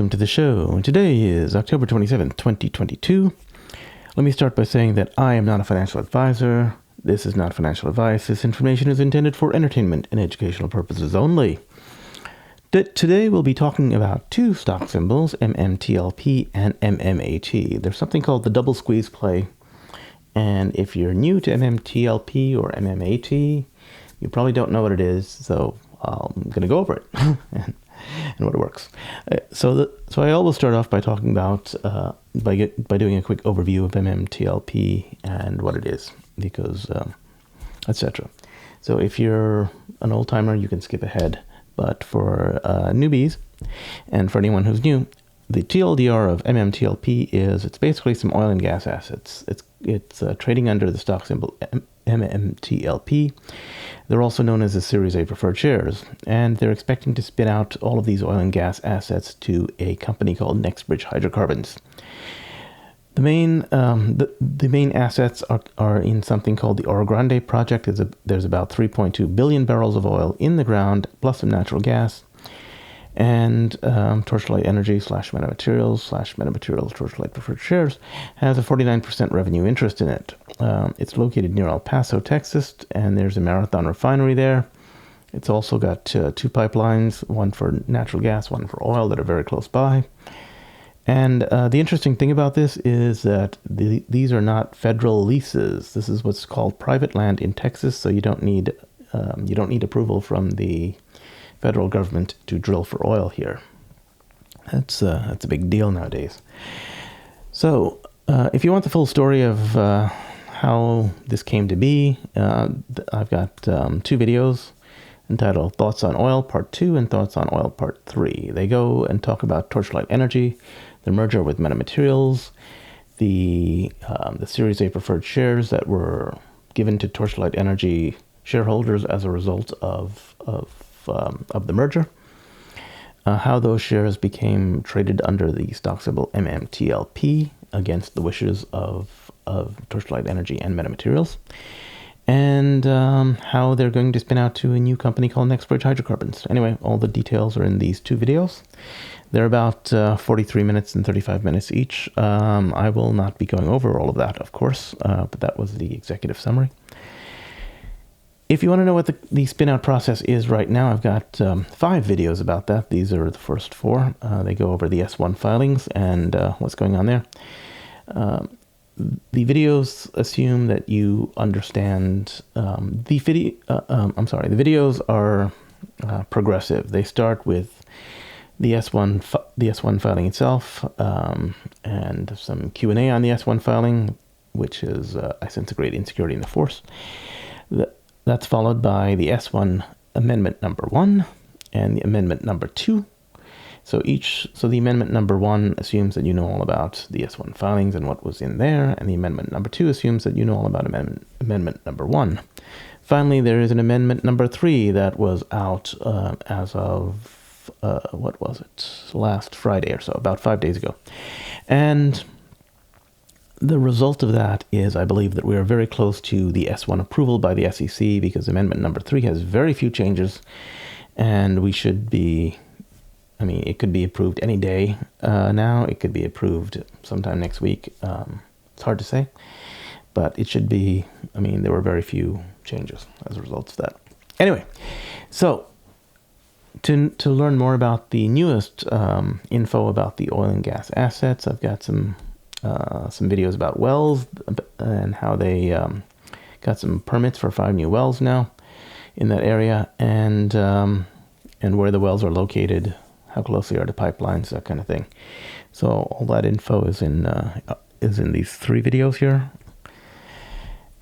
Welcome to the show. Today is October 27th, 2022. Let me start by saying that I am not a financial advisor. This is not financial advice. This information is intended for entertainment and educational purposes only. Today we'll be talking about two stock symbols, MMTLP and MMAT. There's something called the double squeeze play. And if you're new to MMTLP or MMAT, you probably don't know what it is, so I'm going to go over it and what it works. So I always start off by talking about, by doing a quick overview of MMTLP and what it is, because, etc. So if you're an old timer, you can skip ahead. But for newbies and for anyone who's new, the TLDR of MMTLP is it's basically some oil and gas assets. It's trading under the stock symbol MMTLP. They're also known as the Series A preferred shares, and they're expecting to spin out all of these oil and gas assets to a company called NextBridge Hydrocarbons. The main assets are in something called the Orogrande project. There's about 3.2 billion barrels of oil in the ground, plus some natural gas. And Torchlight Energy / Metamaterials Torchlight Preferred Shares has a 49% revenue interest in it. It's located near El Paso, Texas, and there's a Marathon refinery there. It's also got two pipelines, one for natural gas, one for oil, that are very close by. And the interesting thing about this is that these are not federal leases. This is what's called private land in Texas, so you don't need approval from the federal government to drill for oil here. That's a big deal nowadays. So if you want the full story of how this came to be, I've got two videos entitled Thoughts on Oil Part 2 and Thoughts on Oil Part 3. They go and talk about Torchlight Energy, the merger with Metamaterials, the Series A preferred shares that were given to Torchlight Energy shareholders as a result of the merger, how those shares became traded under the stock symbol MMTLP against the wishes of Torchlight Energy and Metamaterials, and how they're going to spin out to a new company called NextBridge Hydrocarbons. Anyway, all the details are in these two videos. They're about 43 minutes and 35 minutes each. I will not be going over all of that, of course, but that was the executive summary. If you want to know what the spin-out process is right now, I've got 5 videos about that. These are the first 4. They go over the S1 filings and what's going on there. The videos assume that you understand the videos are progressive. They start with the S1 filing itself, and some Q&A on the S1 filing, which is Insecurity in the Force. That's followed by the S1 Amendment Number 1 and the Amendment Number 2. So the Amendment Number 1 assumes that you know all about the S1 filings and what was in there, and the Amendment Number 2 assumes that you know all about Amendment Number 1. Finally, there is an Amendment Number 3 that was out as of, last Friday or so, about 5 days ago. And the result of that is, I believe, that we are very close to the S1 approval by the SEC, because Amendment Number 3 has very few changes, and we should be, it could be approved any day now. It could be approved sometime next week. It's hard to say, but it should be, there were very few changes as a result of that. Anyway, so to learn more about the newest info about the oil and gas assets, I've got some videos about wells and how they got some permits for 5 new wells now in that area, and where the wells are located, how close they are to pipelines, that kind of thing. So all that info is in these 3 videos here.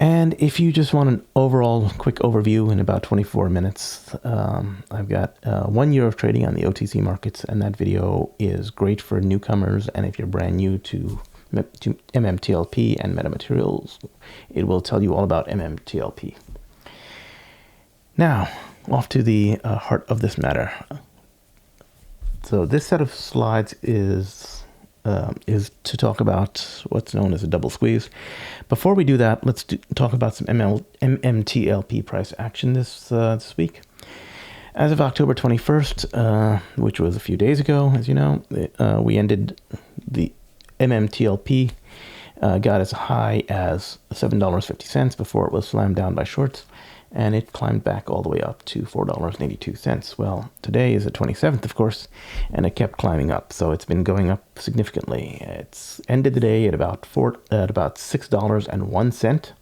And if you just want an overall quick overview in about 24 minutes, I've got 1 year of trading on the OTC markets, and that video is great for newcomers, and if you're brand new to MMTLP and Metamaterials, it will tell you all about MMTLP. Now, off to the heart of this matter. So this set of slides is to talk about what's known as a double squeeze. Before we do that, let's talk about some MMTLP price action this week. As of October 21st, which was a few days ago, as you know, we ended the MMTLP, got as high as $7.50 before it was slammed down by shorts, and it climbed back all the way up to $4.82. Well, today is the 27th, of course, and it kept climbing up, so it's been going up significantly. It's ended the day at about $6.01,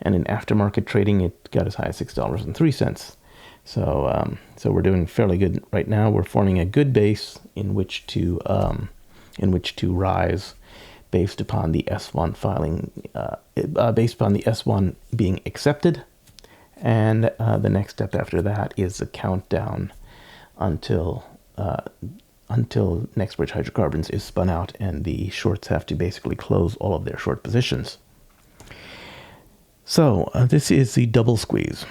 and in aftermarket trading, it got as high as $6.03. So we're doing fairly good right now. We're forming a good base in which to rise, based upon the S1 filing, based upon the S1 being accepted, and the next step after that is the countdown until NextBridge Hydrocarbons is spun out, and the shorts have to basically close all of their short positions. So this is the double squeeze.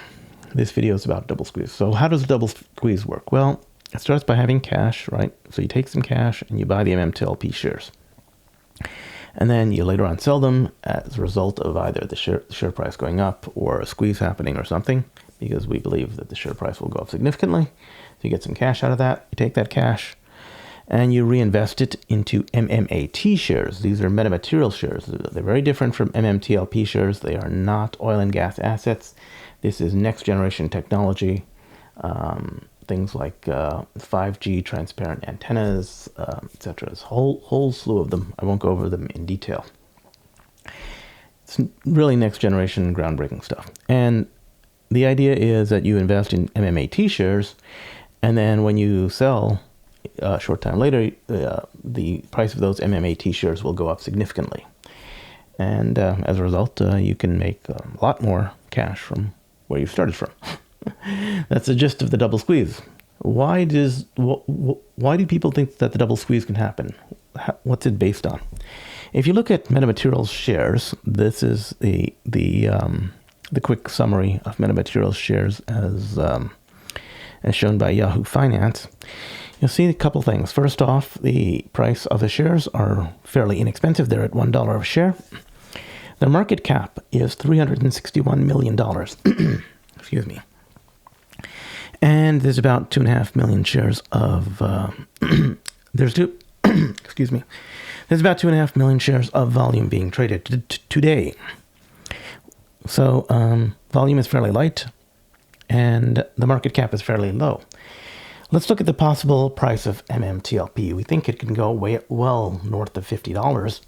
This video is about double squeeze. So how does the double squeeze work? Well, it starts by having cash, right? So you take some cash and you buy the MMTLP shares. And then you later on sell them as a result of either the share price going up or a squeeze happening or something, because we believe that the share price will go up significantly. So you get some cash out of that. You take that cash and you reinvest it into MMAT shares. These are metamaterial shares. They're very different from MMTLP shares. They are not oil and gas assets. This is next generation technology. Things like 5G transparent antennas, etc. There's a whole slew of them. I won't go over them in detail. It's really next generation groundbreaking stuff. And the idea is that you invest in MMAT shares, and then when you sell a short time later, the price of those MMAT shares will go up significantly. And as a result, you can make a lot more cash from where you started from. That's the gist of the double squeeze. Why do people think that the double squeeze can happen? What's it based on? If you look at metamaterials shares, this is the quick summary of metamaterials shares as shown by Yahoo Finance. You'll see a couple things. First off, the price of the shares are fairly inexpensive. They're at $1 a share. The market cap is $361 million. Excuse me. And there's about 2.5 million shares of there's about 2.5 million shares of volume being traded today. So volume is fairly light, and the market cap is fairly low. Let's look at the possible price of MMTLP. We think it can go well north of $50,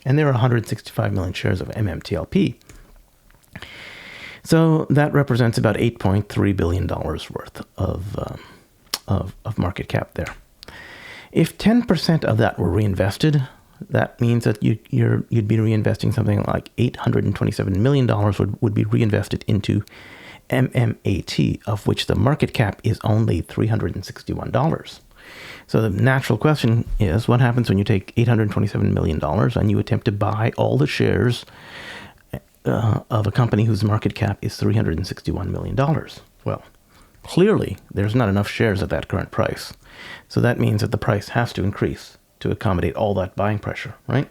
and there are 165 million shares of MMTLP. So that represents about $8.3 billion worth of market cap there. If 10% of that were reinvested, that means that you'd be reinvesting something like $827 million would be reinvested into MMAT, of which the market cap is only $361. So the natural question is, what happens when you take $827 million and you attempt to buy all the shares of a company whose market cap is $361 million? Well, clearly there's not enough shares at that current price. So that means that the price has to increase to accommodate all that buying pressure, right?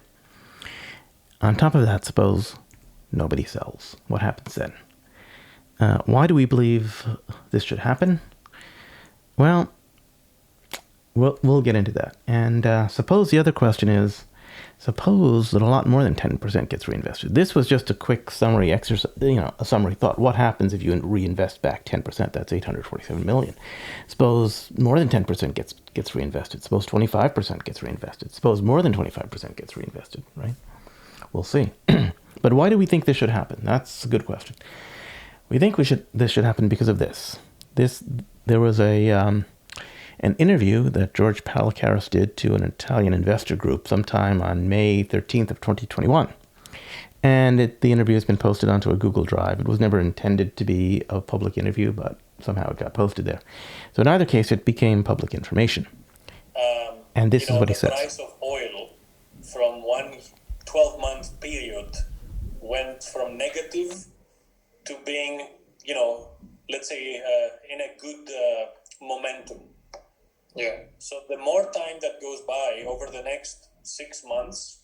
On top of that, suppose nobody sells. What happens then? Why do we believe this should happen? Well, we'll get into that. And suppose the other question is, suppose that a lot more than 10% gets reinvested. This was just a quick summary exercise, a summary thought. What happens if you reinvest back 10%? That's 847 million. Suppose more than 10% gets reinvested. Suppose 25% gets reinvested. Suppose more than 25% gets reinvested, right? We'll see. But why do we think this should happen? That's a good question. We think this should happen because of this. There was an interview that George Palocaris did to an Italian investor group sometime on May 13th of 2021. And the interview has been posted onto a Google Drive. It was never intended to be a public interview, but somehow it got posted there. So in either case, it became public information. And this is what he says. The price of oil from one 12-month period went from negative to being, let's say, in a good momentum. Yeah. So the more time that goes by over the next 6 months,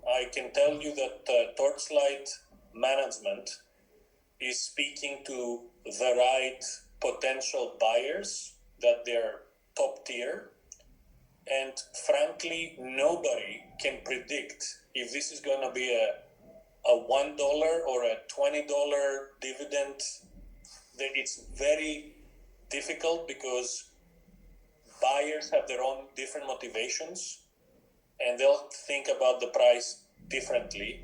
I can tell you that Torchlight management is speaking to the right potential buyers that they're top tier. And frankly, nobody can predict if this is going to be a $1 or a $20 dividend. It's very difficult because buyers have their own different motivations, and they'll think about the price differently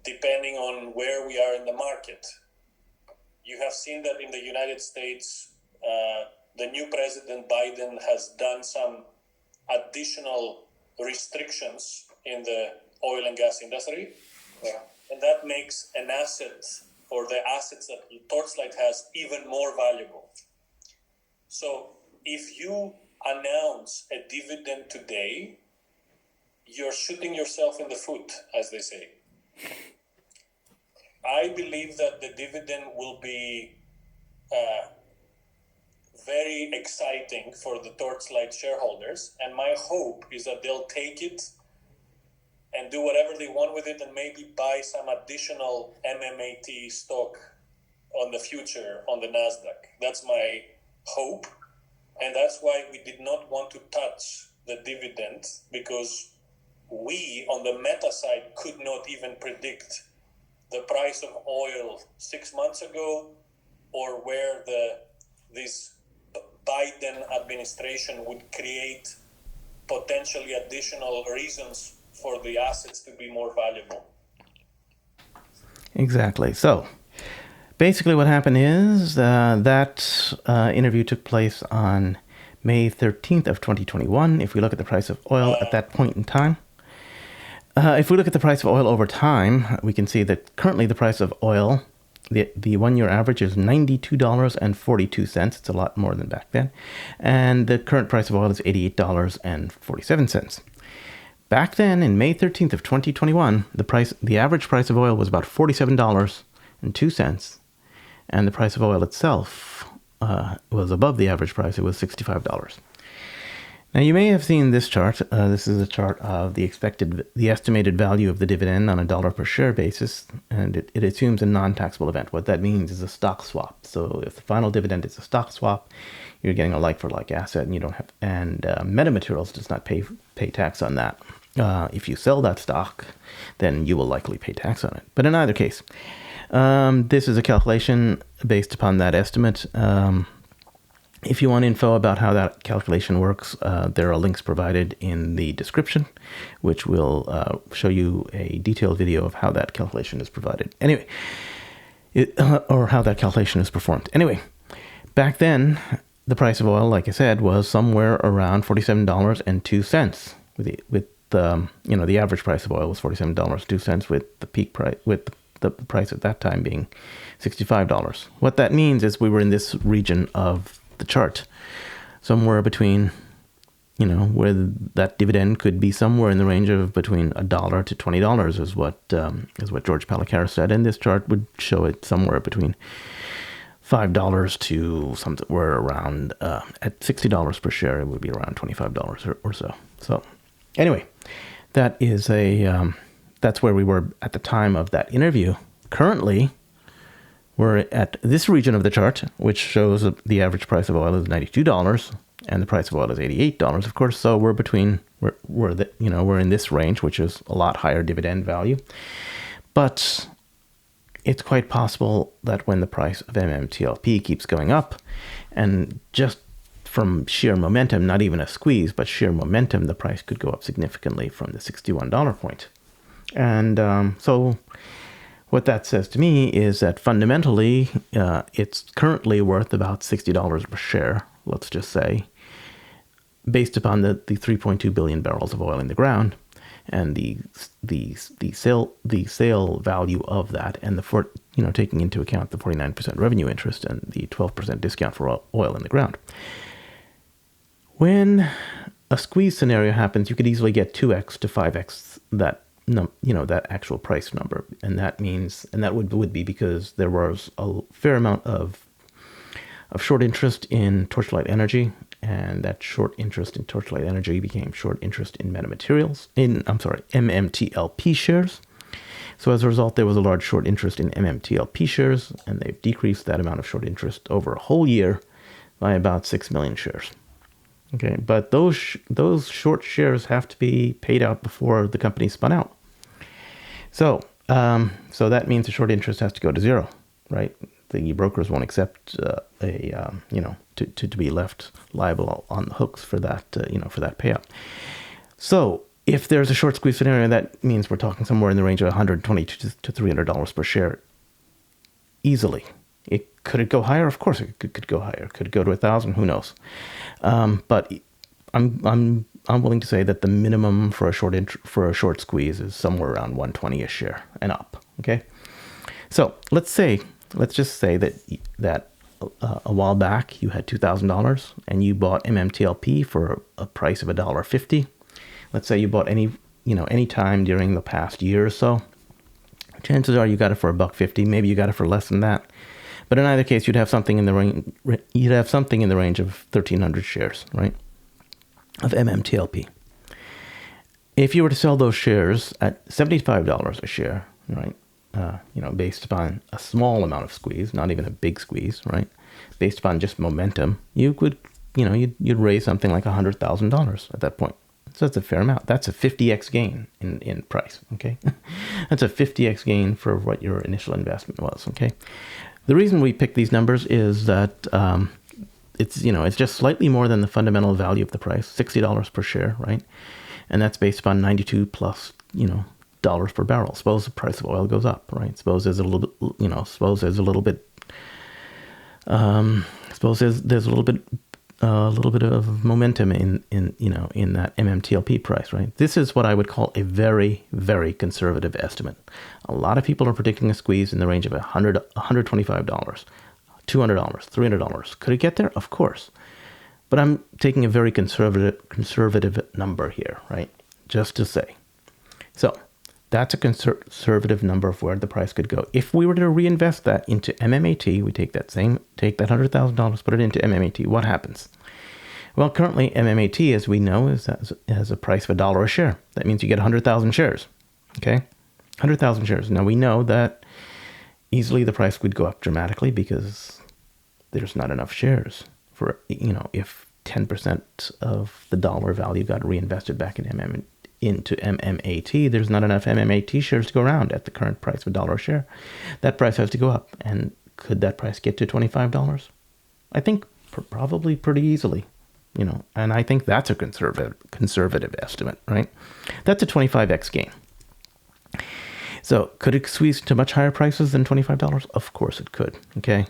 depending on where we are in the market. You have seen that in the United States, the new President Biden has done some additional restrictions in the oil and gas industry. And that makes an asset, or the assets that Torchlight has, even more valuable. So if you announce a dividend today, you're shooting yourself in the foot, as they say. I believe that the dividend will be very exciting for the Torchlight shareholders, and my hope is that they'll take it and do whatever they want with it and maybe buy some additional MMAT stock on the future on the NASDAQ. That's my hope, and that's why we did not want to touch the dividend, because we on the meta side could not even predict the price of oil 6 months ago, or where this Biden administration would create potentially additional reasons for the assets to be more valuable. Exactly. So basically what happened is that interview took place on May 13th of 2021. If we look at the price of oil at that point in time, if we look at the price of oil over time, we can see that currently the price of oil, the 1 year average is $92.42. It's a lot more than back then. And the current price of oil is $88.47. Back then, in May 13th of 2021, the average price of oil was about $47.02. And the price of oil itself was above the average price. It was $65. Now, you may have seen this chart. This is a chart of the estimated value of the dividend on a dollar per share basis, and it assumes a non-taxable event. What that means is a stock swap. So if the final dividend is a stock swap, you're getting a like-for-like asset, and you don't have. And Metamaterials does not pay tax on that. If you sell that stock, then you will likely pay tax on it. But in either case, this is a calculation based upon that estimate. If you want info about how that calculation works, there are links provided in the description, which will show you a detailed video of how that calculation is provided. Anyway, or how that calculation is performed. Anyway, back then, the price of oil, like I said, was somewhere around $47.02. With the average price of oil was $47.02, with the peak price, with the price at that time being $65. What that means is we were in this region of the chart, somewhere between, where that dividend could be somewhere in the range of between $1 to $20 is what George Palacaris said, and this chart would show it somewhere between $5 to somewhere around at $60 per share, it would be around $25 or so. So anyway, that is that's where we were at the time of that interview. Currently, we're at this region of the chart, which shows the average price of oil is $92 and the price of oil is $88, of course. So we're in this range, which is a lot higher dividend value. But it's quite possible that when the price of MMTLP keeps going up, and just from sheer momentum, not even a squeeze, but sheer momentum, the price could go up significantly from the $61 point. And so what that says to me is that fundamentally, it's currently worth about $60 per share, let's just say, based upon the 3.2 billion barrels of oil in the ground, and the sale value of that, and taking into account the 49% revenue interest and the 12% discount for oil in the ground. When a squeeze scenario happens, you could easily get 2x to 5x that actual price number, and that would be because there was a fair amount of short interest in Torchlight Energy, and that short interest in Torchlight Energy became short interest in MMTLP shares. So as a result, there was a large short interest in MMTLP shares, and they've decreased that amount of short interest over a whole year, by about 6 million shares. Okay, but those short shares have to be paid out before the company spun out. So that means the short interest has to go to zero, right? The brokers won't accept to be left liable on the hooks for that for that payout. So if there's a short squeeze scenario, that means we're talking somewhere in the range of $120 to $300 per share easily. Could it go higher? Of course it could go higher. Could it go to 1,000? Who knows? But I'm willing to say that the minimum for a short squeeze is somewhere around 120 a share and up. Okay, so let's just say that a while back you had $2,000 and you bought MMTLP for a price of $1.50. Let's say you bought any time during the past year or so. Chances are you got it for $1.50. Maybe you got it for less than that. But in either case, you'd have something in the range. You'd have something in the range of 1,300 shares, right, of MMTLP. If you were to sell those shares at $75 a share, right, based upon a small amount of squeeze, not even a big squeeze, right, based upon just momentum, you could, you'd raise something like $100,000 at that point. So that's a fair amount. That's a 50x gain in price. Okay, that's a 50x gain for what your initial investment was. Okay. The reason we pick these numbers is that it's just slightly more than the fundamental value of the price, $60 per share, right? And that's based upon 92 plus, dollars per barrel. Suppose the price of oil goes up, right? Suppose there's a little bit, suppose there's a little bit of momentum in that MMTLP price, right? This is what I would call a very, very conservative estimate. A lot of people are predicting a squeeze in the range of $125, $200, $300. Could it get there? Of course. But I'm taking a very conservative number here, right? Just to say. So that's a conservative number of where the price could go. If we were to reinvest that into MMAT, we take that $100,000, put it into MMAT, what happens? Well, currently MMAT, as we know, has a price of $1 a share. That means you get 100,000 shares. Okay, 100,000 shares. Now we know that easily the price would go up dramatically because there's not enough shares for if 10% of the dollar value got reinvested back into MMAT, there's not enough MMAT shares to go around at the current price of $1 a share. That price has to go up. And could that price get to $25? I think probably pretty easily, and I think that's a conservative estimate, right? That's a 25x gain. So could it squeeze to much higher prices than $25? Of course it could, okay?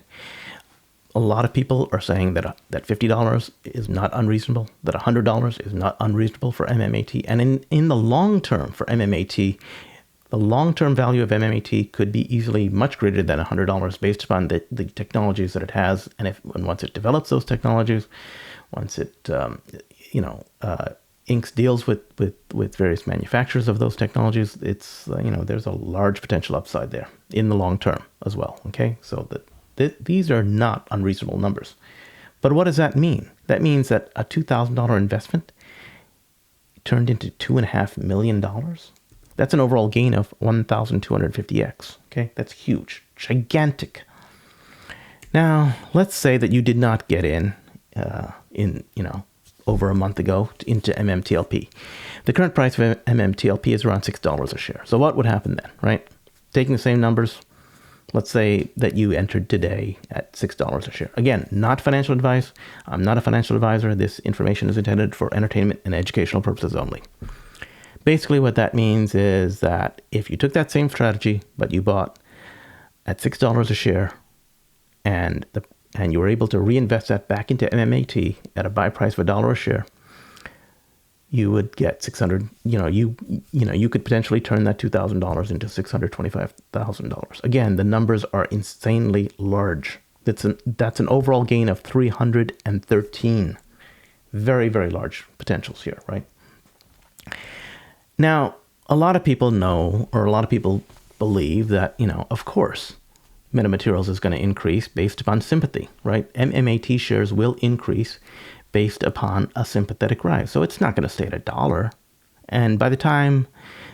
A lot of people are saying that $50 is not unreasonable, that $100 is not unreasonable for MMAT. And in the long term for MMAT, the long-term value of MMAT could be easily much greater than $100 based upon the technologies that it has. And once it develops those technologies, once it, inks deals with various manufacturers of those technologies, it's, there's a large potential upside there in the long term as well. Okay, so these are not unreasonable numbers. But what does that mean? That means that a $2,000 investment turned into $2.5 million. That's an overall gain of 1,250x. Okay, that's huge, gigantic. Now, let's say that you did not get in over a month ago into MMTLP. The current price of MMTLP is around $6 a share. So what would happen then, right? Taking the same numbers, let's say that you entered today at $6 a share. Again, not financial advice. I'm not a financial advisor. This information is intended for entertainment and educational purposes only. Basically, what that means is that if you took that same strategy, but you bought at $6 a share, and you were able to reinvest that back into MMAT at a buy price of $1 a share, you would get $600. You could potentially turn that $2,000 into $625,000. Again, the numbers are insanely large. That's an overall gain of 313. Very, very large potentials here, right? Now, a lot of people know, or a lot of people believe that, of course, metamaterials is going to increase based upon sympathy, right? MMAT shares will increase based upon a sympathetic rise. So it's not going to stay at $1. And by the time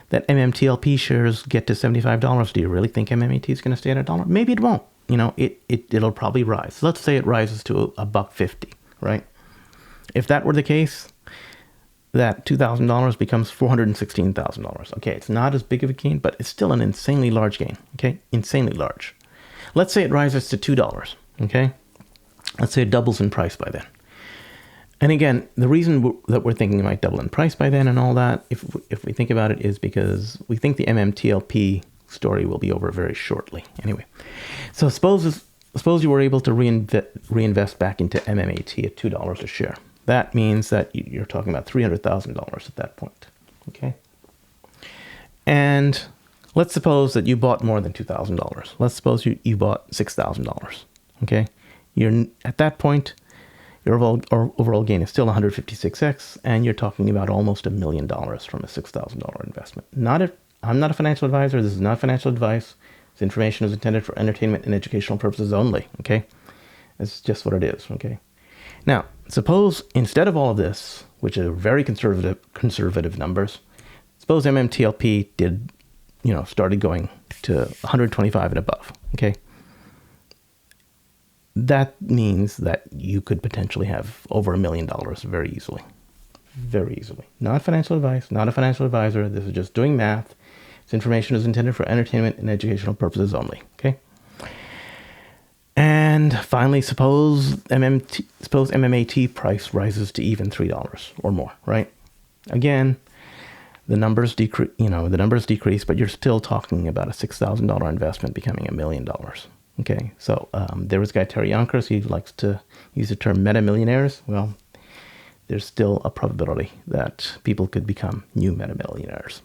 that MMTLP shares get to $75, do you really think MMAT is going to stay at $1? Maybe it won't. It'll probably rise. Let's say it rises to $1.50. right? If that were the case, that $2,000 becomes $416,000. Okay, it's not as big of a gain, but it's still an insanely large gain. Okay, insanely large. Let's say it rises to $2. Okay, let's say it doubles in price by then. And again, the reason that we're thinking it might double in price by then and all that, if we think about it, is because we think the MMTLP story will be over very shortly. Anyway, so suppose you were able to reinvest back into MMAT at $2 a share. That means that you're talking about $300,000 at that point. Okay, and let's suppose that you bought more than $2,000. Let's suppose you bought $6,000. Okay, you're at that point, your overall gain is still 156x, and you're talking about almost $1 million from a $6,000 investment. I'm not a financial advisor. This is not financial advice. This information is intended for entertainment and educational purposes only. Okay, it's just what it is. Okay. Now, suppose instead of all of this, which are very conservative numbers, suppose MMTLP started going to 125 and above. Okay. That means that you could potentially have over $1 million very easily. Very easily. Not financial advice, not a financial advisor. This is just doing math. This information is intended for entertainment and educational purposes only. Okay. And finally, suppose MMAT price rises to even $3 or more, right? Again, the numbers decrease, but you're still talking about a $6,000 investment becoming $1 million. Okay, so there was a guy, Terry Yonkers, he likes to use the term meta-millionaires. Well, there's still a probability that people could become new meta-millionaires.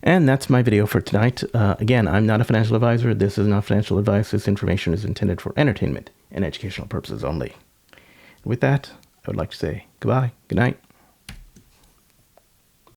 And that's my video for tonight. Again, I'm not a financial advisor. This is not financial advice. This information is intended for entertainment and educational purposes only. With that, I would like to say goodbye, good night.